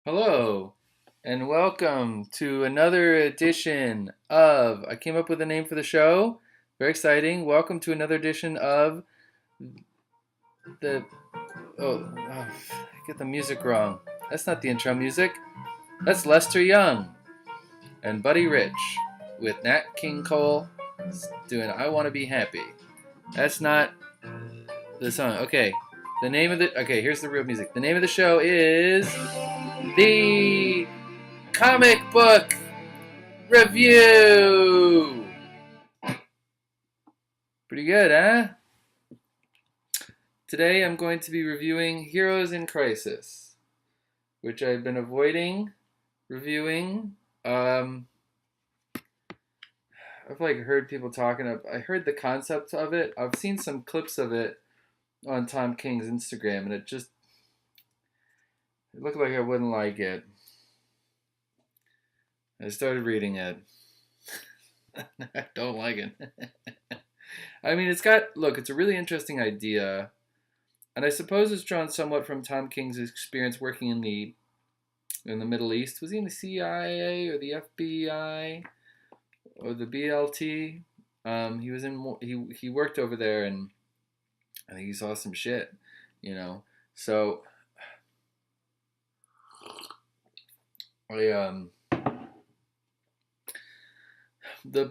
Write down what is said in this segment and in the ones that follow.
Hello, and welcome to another edition of. I came up with a name for the show. Very exciting. Welcome to another edition of the. I get the music wrong. That's not the intro music. That's Lester Young and Buddy Rich with Nat King Cole doing I Want to Be Happy. That's not the song. Okay. The name of the. Okay, here's the real music. The name of the show is. The Comic Book Review! Pretty good, huh? Today I'm going to be reviewing Heroes in Crisis, which I've been avoiding reviewing. I've heard people talking of. I heard the concept of it. I've seen some clips of it on Tom King's Instagram, and it looked like I wouldn't like it. I started reading it. I don't like it. I mean, it's a really interesting idea. And I suppose it's drawn somewhat from Tom King's experience working in the Middle East. Was he in the CIA or the FBI or the BLT? He worked over there, and I think he saw some shit, you know. So I the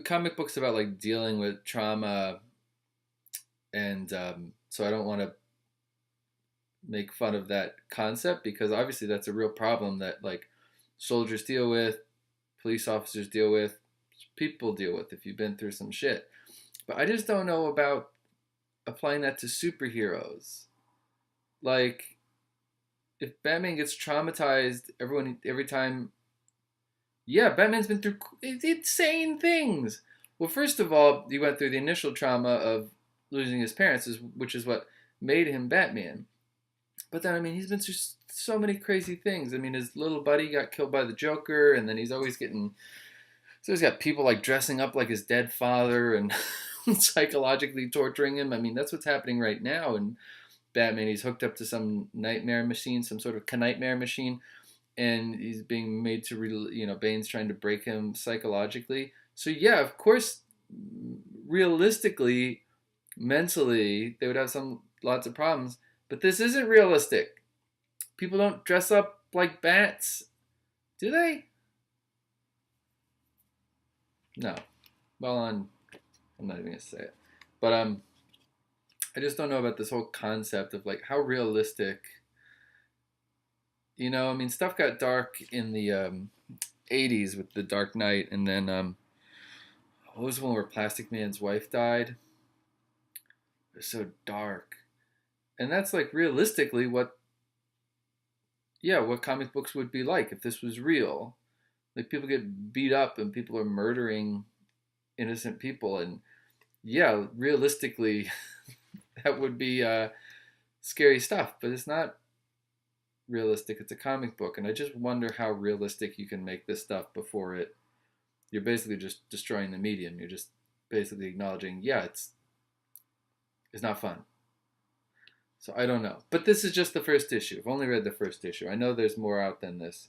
comic books about like dealing with trauma, and so I don't want to make fun of that concept because obviously that's a real problem that like soldiers deal with, police officers deal with, people deal with if you've been through some shit. But I just don't know about applying that to superheroes. Like if Batman gets traumatized every time, yeah, Batman's been through insane things. Well, first of all, he went through the initial trauma of losing his parents, which is what made him Batman. But then, I mean, he's been through so many crazy things. I mean, his little buddy got killed by the Joker, and then he's got people like dressing up like his dead father and psychologically torturing him. I mean, that's what's happening right now in Batman. He's hooked up to some nightmare machine, some sort of nightmare machine, and he's being made to, Bane's trying to break him psychologically. So yeah, of course, realistically, mentally, they would have lots of problems. But this isn't realistic. People don't dress up like bats, do they? No. Well, I'm not even gonna say it. But I just don't know about this whole concept of like how realistic. I mean, stuff got dark in the '80s with The Dark Knight, and then what was the one where Plastic Man's wife died? It was so dark, and that's like realistically what comic books would be like if this was real. Like people get beat up and people are murdering innocent people, and yeah, realistically, that would be scary stuff. But it's not realistic. It's a comic book, and I just wonder how realistic you can make this stuff before you're basically just destroying the medium. You're just basically acknowledging, yeah, it's not fun. So I don't know. But this is just the first issue. I've only read the first issue. I know there's more out than this.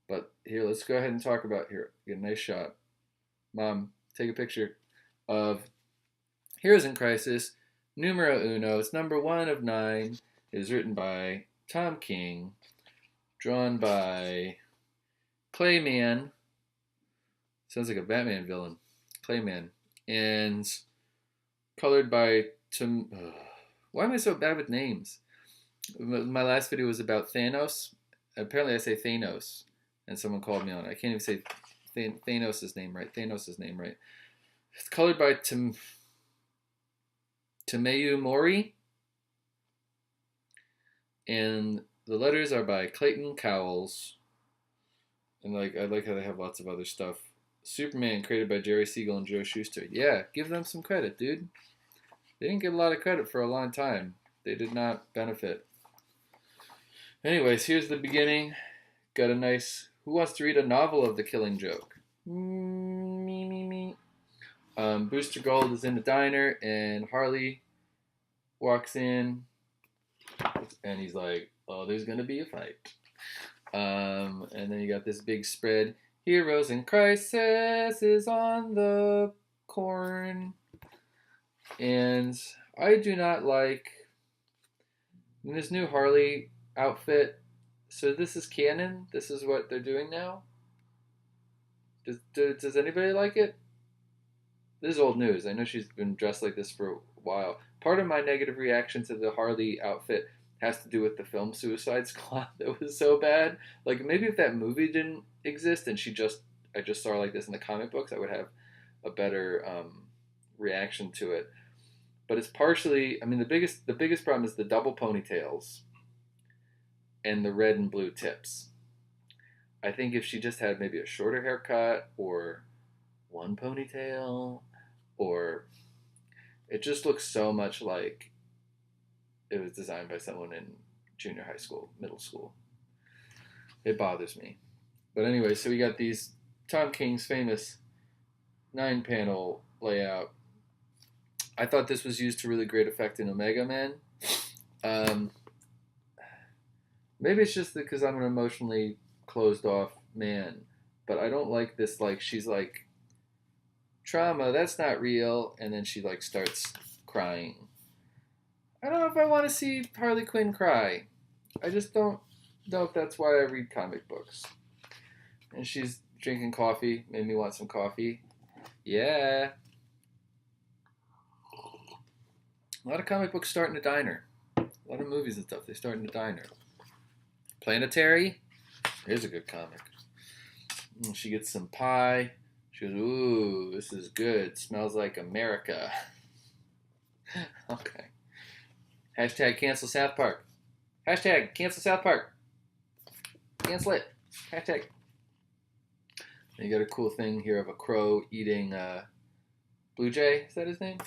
But here, let's go ahead and talk about here. Get a nice shot. Mom, take a picture of Heroes in Crisis, numero uno. It's number 1 of 9. It is written by Tom King, drawn by Clayman. Sounds like a Batman villain. Clayman. And colored by Tim. Why am I so bad with names? My last video was about Thanos. Apparently I say Thanos, and someone called me on it. I can't even say Thanos' name right. It's colored by Tameyu Mori, and the letters are by Clayton Cowles. And I like how they have lots of other stuff. Superman, created by Jerry Siegel and Joe Shuster. Yeah, give them some credit, dude. They didn't get a lot of credit for a long time. They did not benefit. Anyways, here's the beginning. Got a nice... Who wants to read a novel of The Killing Joke? Me. Booster Gold is in the diner, and Harley walks in, and he's like, oh, there's going to be a fight. And then you got this big spread. Heroes in Crisis is on the corn. And I do not like this new Harley outfit. So this is canon? This is what they're doing now? Does anybody like it? This is old news. I know she's been dressed like this for a while. Part of my negative reaction to the Harley outfit has to do with the film Suicide Squad that was so bad. Like maybe if that movie didn't exist and I just saw her like this in the comic books, I would have a better reaction to it. But it's partially. I mean, the biggest problem is the double ponytails and the red and blue tips. I think if she just had maybe a shorter haircut or one ponytail or it just looks so much like it was designed by someone in junior high school, middle school. It bothers me. But anyway, so we got these Tom King's famous 9-panel layout. I thought this was used to really great effect in Omega Man. Um, Maybe it's just because I'm an emotionally closed off man, but I don't like this. Like she's like trauma, that's not real, and then she like starts crying. I don't know if I want to see Harley Quinn cry. I just don't know if that's why I read comic books. And she's drinking coffee, made me want some coffee. Yeah. A lot of comic books start in a diner. A lot of movies and stuff, they start in a diner. Planetary. Here's a good comic. She gets some pie. She goes, ooh, this is good. Smells like America. Okay. Hashtag cancel South Park. Hashtag cancel South Park. Cancel it. Hashtag. And you got a cool thing here of a crow eating Blue Jay. Is that his name?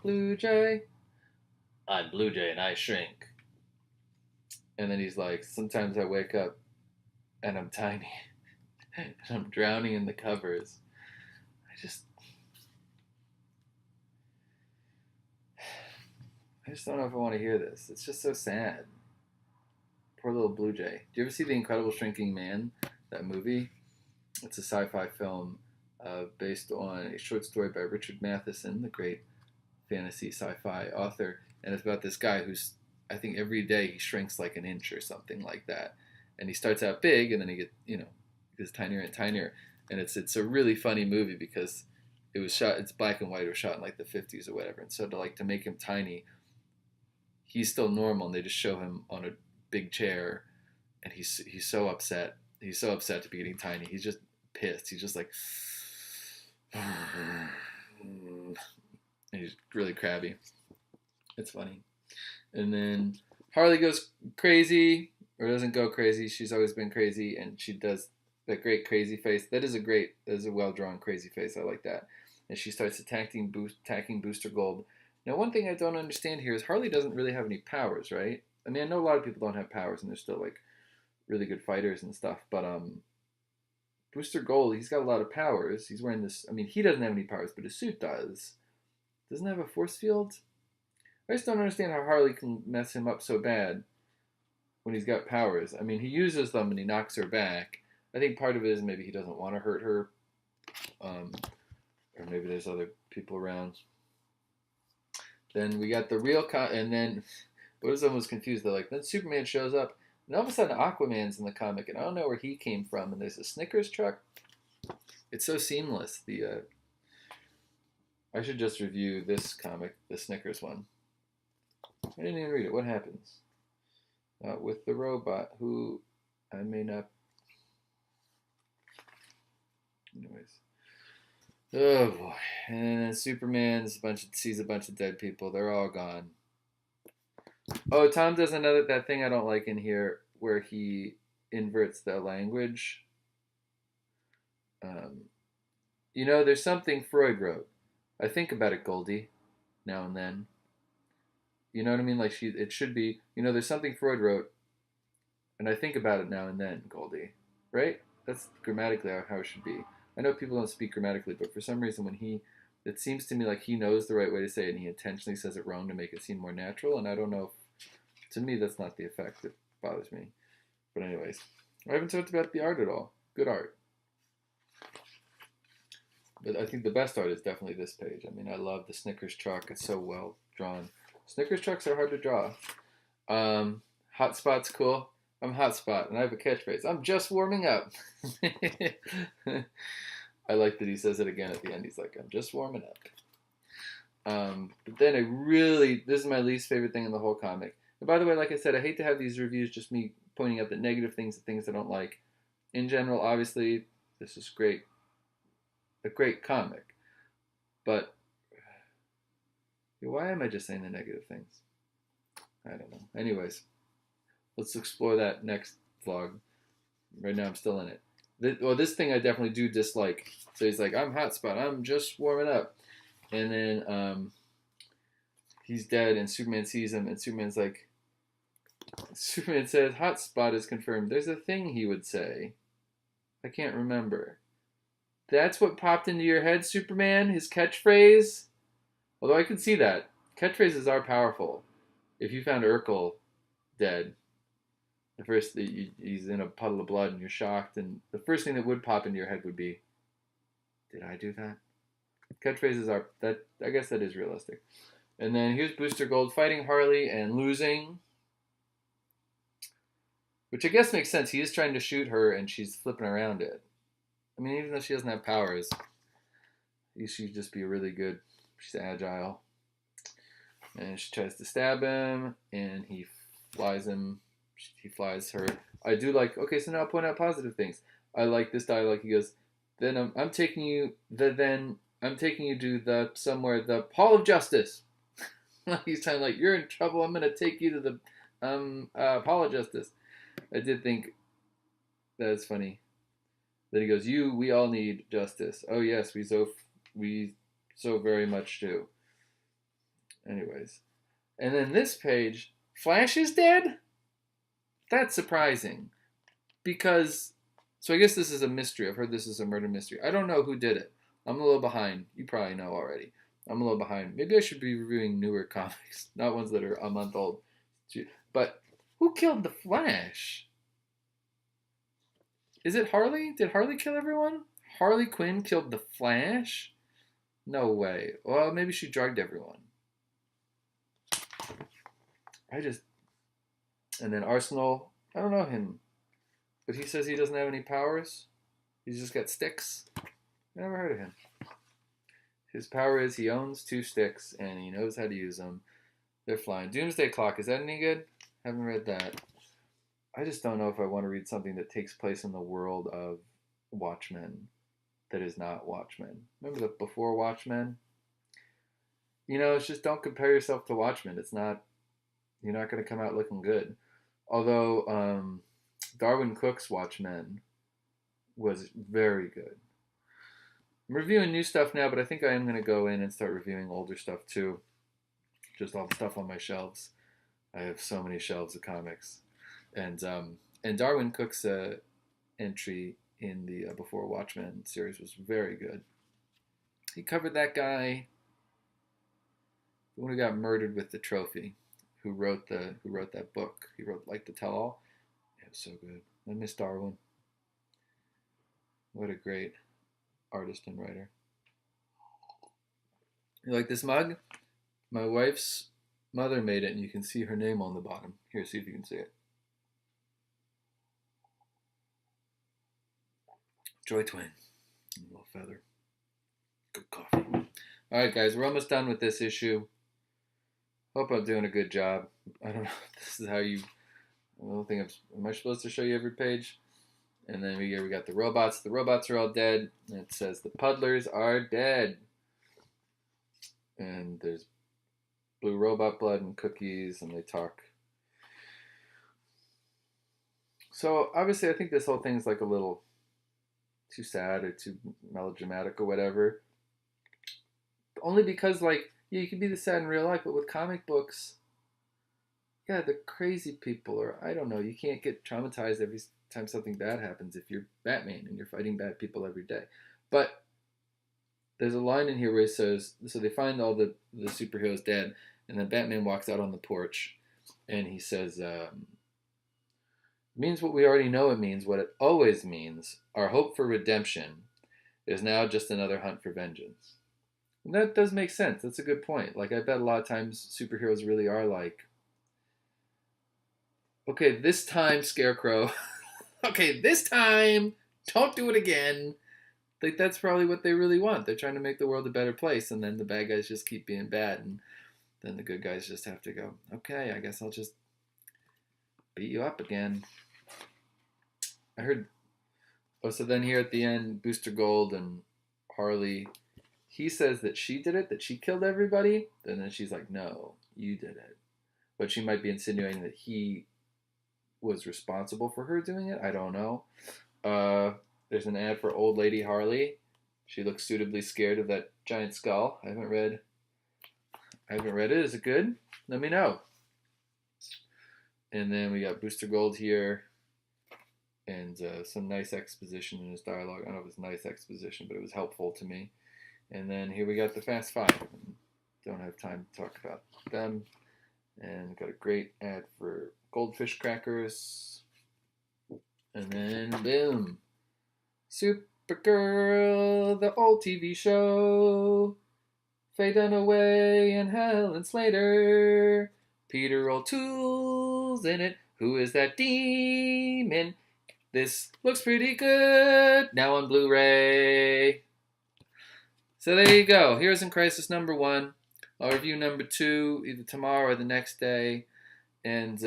Blue Jay. I'm Blue Jay and I shrink. And then he's like, sometimes I wake up and I'm tiny. And I'm drowning in the covers. I just don't know if I want to hear this. It's just so sad. Poor little Blue Jay. Do you ever see The Incredible Shrinking Man? That movie? It's a sci-fi film based on a short story by Richard Matheson, the great fantasy sci-fi author. And it's about this guy who's, I think every day he shrinks like an inch or something like that. And he starts out big and then he gets tinier and tinier. And it's a really funny movie because it's black and white, it was shot in like the 50s or whatever. And so to make him tiny, he's still normal and they just show him on a big chair and he's so upset. He's so upset to be getting tiny. He's just pissed. He's just like, and he's really crabby. It's funny. And then Harley goes crazy, or doesn't go crazy. She's always been crazy, and she does that great crazy face. That is a well-drawn crazy face. I like that. And she starts attacking Booster Gold. Now, one thing I don't understand here is Harley doesn't really have any powers, right? I mean, I know a lot of people don't have powers, and they're still like really good fighters and stuff. But Booster Gold, he's got a lot of powers. He's wearing this. I mean, he doesn't have any powers, but his suit does. Doesn't have a force field. I just don't understand how Harley can mess him up so bad when he's got powers. I mean, he uses them and he knocks her back. I think part of it is maybe he doesn't want to hurt her, or maybe there's other people around. Then we got the real and then what was almost confused though, like then Superman shows up and all of a sudden Aquaman's in the comic and I don't know where he came from and there's a Snickers truck. It's so seamless. I should just review this comic, the Snickers one. I didn't even read it. What happens? With the robot who I may not. Anyways. Oh boy. And then Superman sees a bunch of dead people. They're all gone. Oh, Tom does that thing I don't like in here where he inverts the language. There's something Freud wrote. I think about it, Goldie, now and then. You know what I mean? Like it should be, there's something Freud wrote, and I think about it now and then, Goldie. Right? That's grammatically how it should be. I know people don't speak grammatically, but for some reason it seems to me like he knows the right way to say it, and he intentionally says it wrong to make it seem more natural, and I don't know to me that's not the effect that bothers me. But anyways, I haven't talked about the art at all. Good art. But I think the best art is definitely this page. I mean, I love the Snickers truck. It's so well drawn. Snickers trucks are hard to draw. Hotspot's cool. I'm Hotspot, and I have a catchphrase. I'm just warming up. I like that he says it again at the end. He's like, I'm just warming up. But then this is my least favorite thing in the whole comic. And by the way, like I said, I hate to have these reviews just me pointing out the negative things, the things I don't like. In general, obviously, this is great. A great comic. But why am I just saying the negative things? I don't know. Anyways, let's explore that next vlog. Right now, I'm still in it. This thing I definitely do dislike. So he's like, I'm Hotspot. I'm just warming up. And then he's dead, and Superman sees him, and Superman says, Hotspot is confirmed. There's a thing he would say. I can't remember. That's what popped into your head, Superman? His catchphrase? Although I can see that. Catchphrases are powerful. If you found Urkel dead, the first he's in a puddle of blood and you're shocked, and the first thing that would pop into your head would be, did I do that? Catchphrases are that. I guess that is realistic. And then here's Booster Gold fighting Harley and losing, which I guess makes sense. He is trying to shoot her and she's flipping around it. I mean, even though she doesn't have powers, she'd just be really good. She's agile. And she tries to stab him, and he flies him. He flies her. I do like, okay, so now I'll point out positive things. I like this dialogue. He goes, then I'm taking you to the Hall of Justice. He's kind of like, you're in trouble. I'm going to take you to the Hall of Justice. I did think that is funny. Then he goes, we all need justice. Oh yes, we so very much do. Anyways. And then this page, Flash is dead? That's surprising. Because, so I guess this is a mystery. I've heard this is a murder mystery. I don't know who did it. I'm a little behind. You probably know already. I'm a little behind. Maybe I should be reviewing newer comics, not ones that are a month old. But who killed the Flash? Is it Harley? Did Harley kill everyone? Harley Quinn killed the Flash? No way. Well, maybe she drugged everyone. And then Arsenal, I don't know him. But he says he doesn't have any powers. He's just got sticks. Never heard of him. His power is he owns 2 sticks and he knows how to use them. They're flying. Doomsday Clock, is that any good? Haven't read that. I just don't know if I want to read something that takes place in the world of Watchmen that is not Watchmen. Remember the before Watchmen? It's just don't compare yourself to Watchmen. You're not going to come out looking good. Although Darwin Cook's Watchmen was very good. I'm reviewing new stuff now, but I think I am going to go in and start reviewing older stuff too. Just all the stuff on my shelves. I have so many shelves of comics. And Darwin Cook's entry in the Before Watchmen series was very good. He covered that guy, the one who got murdered with the trophy, who wrote that book. He wrote like the tell-all. It was so good. I miss Darwin. What a great artist and writer. You like this mug? My wife's mother made it, and you can see her name on the bottom. Here, see if you can see it. Joy Twin. A little feather. Good coffee. Alright guys, we're almost done with this issue. Hope I'm doing a good job. I don't know if this is how you... I don't think am I supposed to show you every page? And then we got the robots. The robots are all dead. And it says the puddlers are dead. And there's blue robot blood and cookies, and they talk. So obviously I think this whole thing's like a little too sad or too melodramatic or whatever. Only because you can be this sad in real life, but with comic books, yeah, the crazy people, or I don't know, you can't get traumatized every time something bad happens if you're Batman and you're fighting bad people every day. But there's a line in here where he says, so they find all the superheroes dead, and then Batman walks out on the porch, and he says, It means what we already know it means, what it always means. Our hope for redemption is now just another hunt for vengeance. And that does make sense. That's a good point. Like, I bet a lot of times superheroes really are like, okay, this time, Scarecrow. Okay, this time, don't do it again. Like, that's probably what they really want. They're trying to make the world a better place, and then the bad guys just keep being bad, and then the good guys just have to go, okay, I guess I'll just beat you up again. I heard, oh, so then here at the end, Booster Gold and Harley, he says that she did it, that she killed everybody, and then she's like, no, you did it. But she might be insinuating that he was responsible for her doing it. I don't know. There's an ad for Old Lady Harley. She looks suitably scared of that giant skull. I haven't read it. Is it good? Let me know. And then we got Booster Gold here, and some nice exposition in his dialogue. I don't know if it was nice exposition, but it was helpful to me. And then here we got the Fast Five. Don't have time to talk about them. And got a great ad for goldfish crackers. And then, boom. Supergirl, the old TV show. Faye Dunaway and Helen Slater. Peter O'Toole's in it. Who is that demon? This looks pretty good. Now on Blu-ray. So there you go. Heroes in Crisis number 1. I'll review number 2 either tomorrow or the next day. And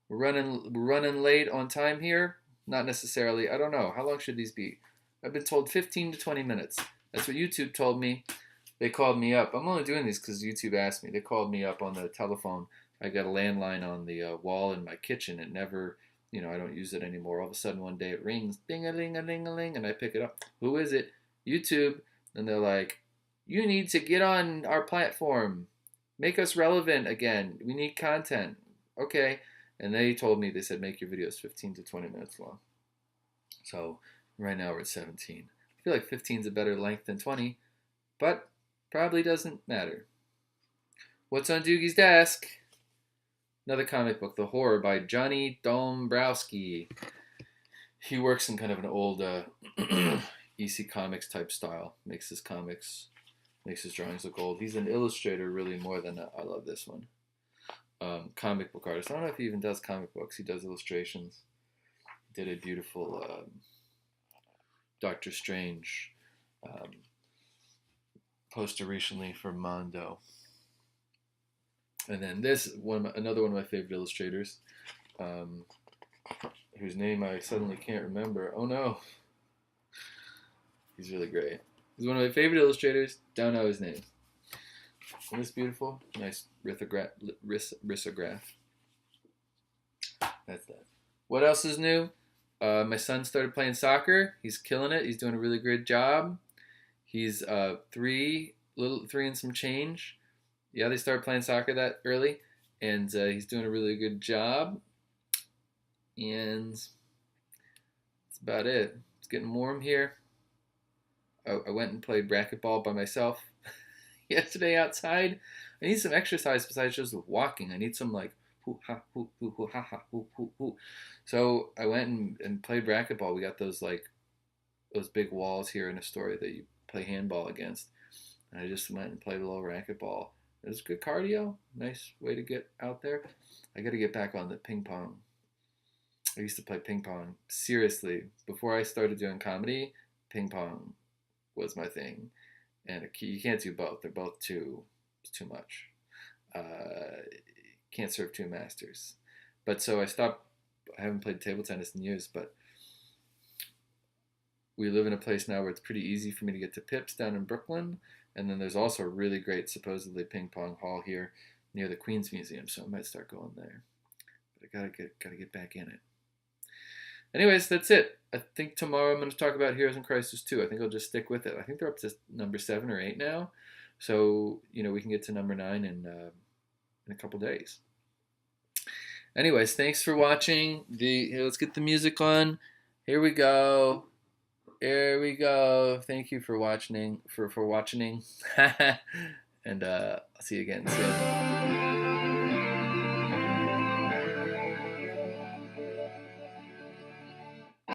we're running late on time here. Not necessarily. I don't know. How long should these be? I've been told 15 to 20 minutes. That's what YouTube told me. They called me up. I'm only doing these because YouTube asked me. They called me up on the telephone. I got a landline on the wall in my kitchen. It never, I don't use it anymore. All of a sudden one day it rings, ding-a-ling-a-ling-a-ling, and I pick it up. Who is it? YouTube. And they're like, you need to get on our platform. Make us relevant again. We need content. Okay. And they told me, they said, make your videos 15 to 20 minutes long. So right now we're at 17. I feel like 15 is a better length than 20, but probably doesn't matter. What's on Doogie's desk? Another comic book, The Horror by Johnny Dombrowski. He works in kind of an old EC Comics type style. Makes his comics, makes his drawings look old. He's an illustrator really more than I love this one. Comic book artist. I don't know if he even does comic books. He does illustrations. He did a beautiful Doctor Strange poster recently for Mondo. And then this another one of my favorite illustrators, whose name I suddenly can't remember. Oh no. He's really great. He's one of my favorite illustrators. Don't know his name. Isn't this beautiful? Nice risograph. That's that. What else is new? My son started playing soccer. He's killing it. He's doing a really good job. He's 3 and some change. Yeah, they started playing soccer that early, and he's doing a really good job. And that's about it. It's getting warm here. I went and played racquetball by myself yesterday outside. I need some exercise besides just walking. I need some like hoo ha hoo hoo hoo ha ha hoo hoo hoo. So I went and played racquetball. We got those big walls here in Astoria that you play handball against. And I just went and played a little racquetball. It was good cardio. Nice way to get out there. I got to get back on the ping pong. I used to play ping pong. Seriously, before I started doing comedy, ping pong was my thing. And you can't do both. They're both it's too much. Can't serve 2 masters. But so I stopped. I haven't played table tennis in years, but we live in a place now where it's pretty easy for me to get to Pips down in Brooklyn. And then there's also a really great, supposedly, ping pong hall here near the Queens Museum. So I might start going there. But I gotta get back in it. Anyways, that's it. I think tomorrow I'm going to talk about Heroes in Crisis 2. I think I'll just stick with it. I think they're up to number 7 or 8 now. So, we can get to number 9 in a couple days. Anyways, thanks for watching. Here, let's get the music on. Here we go. There we go. Thank you for watching. And I'll see you again soon.